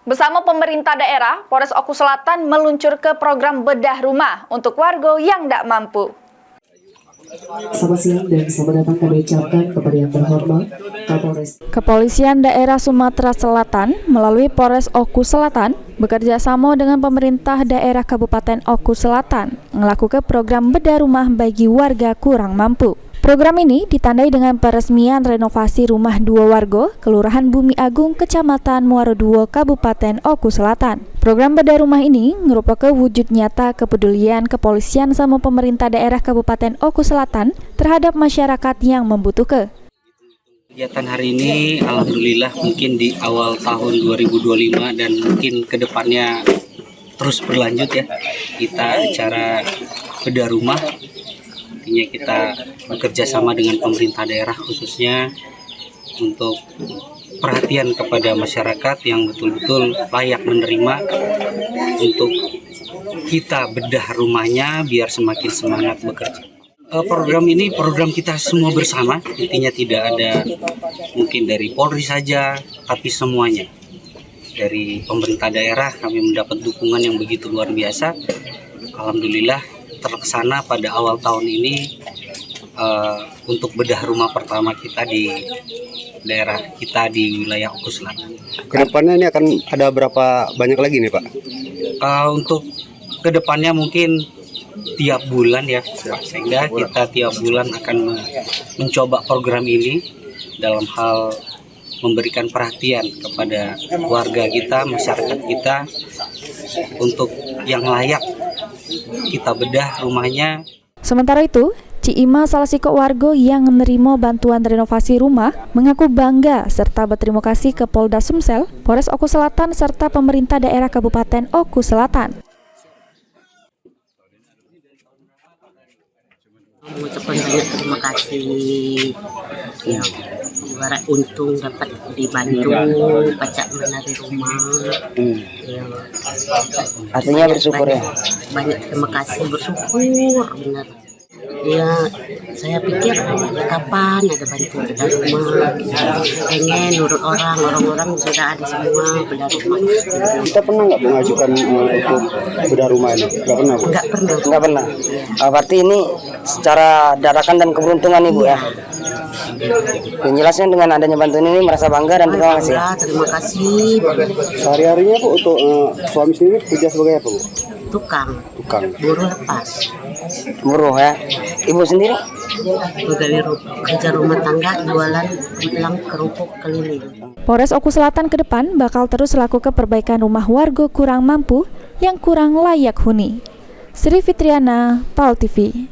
Bersama pemerintah daerah, Polres Oku Selatan meluncur ke program bedah rumah untuk warga yang tidak mampu. Selamat siang dan selamat datang kami ucapkan kepada yang terhormat Kapolres. Kepolisian Daerah Sumatera Selatan melalui Polres Oku Selatan bekerja sama dengan pemerintah daerah Kabupaten Oku Selatan melakukan program bedah rumah bagi warga kurang mampu. Program ini ditandai dengan peresmian renovasi rumah dua warga Kelurahan Bumi Agung, Kecamatan Muaro II, Kabupaten Oku Selatan. Program bedah rumah ini merupakan wujud nyata kepedulian kepolisian sama pemerintah daerah Kabupaten Oku Selatan terhadap masyarakat yang membutuhkan. Kegiatan hari ini alhamdulillah mungkin di awal tahun 2025 dan mungkin kedepannya terus berlanjut ya. Kita acara bedah rumah. Artinya kita bekerja sama dengan pemerintah daerah khususnya untuk perhatian kepada masyarakat yang betul-betul layak menerima untuk kita bedah rumahnya biar semakin semangat bekerja. Program ini program kita semua bersama, intinya tidak ada mungkin dari Polri saja, tapi semuanya. Dari pemerintah daerah kami mendapat dukungan yang begitu luar biasa. Alhamdulillah terlaksana pada awal tahun ini untuk bedah rumah pertama kita di daerah kita di wilayah Oku Selatan. Kedepannya ini akan ada berapa banyak lagi nih Pak? Untuk kedepannya mungkin tiap bulan ya, sehingga kita tiap bulan akan mencoba program ini dalam hal memberikan perhatian kepada warga kita, masyarakat kita untuk yang layak kita bedah rumahnya. Sementara itu, Ciima salah siko warga yang menerima bantuan renovasi rumah mengaku bangga serta berterima kasih ke Polda Sumsel, Polres Oku Selatan serta pemerintah daerah Kabupaten Oku Selatan. Mengucapkan banyak terima kasih ya, ibarat untung dapat dibantu pajak menari rumah ya. Artinya bersyukur ya, banyak terima kasih, bersyukur benar ya. Saya pikir kapan ada bantuan bedah rumah, pengen nurut orang sudah ada semua bedah rumah. Kita pernah nggak mengajukan untuk bedah rumah ini? Nggak pernah Bu? nggak pernah. Berarti ini secara dadakan dan keberuntungan Ibu ya. Yang jelasnya dengan adanya bantuan ini merasa bangga dan terima kasih. Terima kasih. Sehari-harinya Bu untuk suami sendiri kerja sebagai apa Bu? Tukang buruh lepas. Buruh ya. Ibu sendiri? Pegawai kerja rumah tangga, jualan gelang kerupuk keliling. Polres Oku Selatan ke depan bakal terus lakukan perbaikan rumah warga kurang mampu yang kurang layak huni. Sri Fitriana, PAL TV.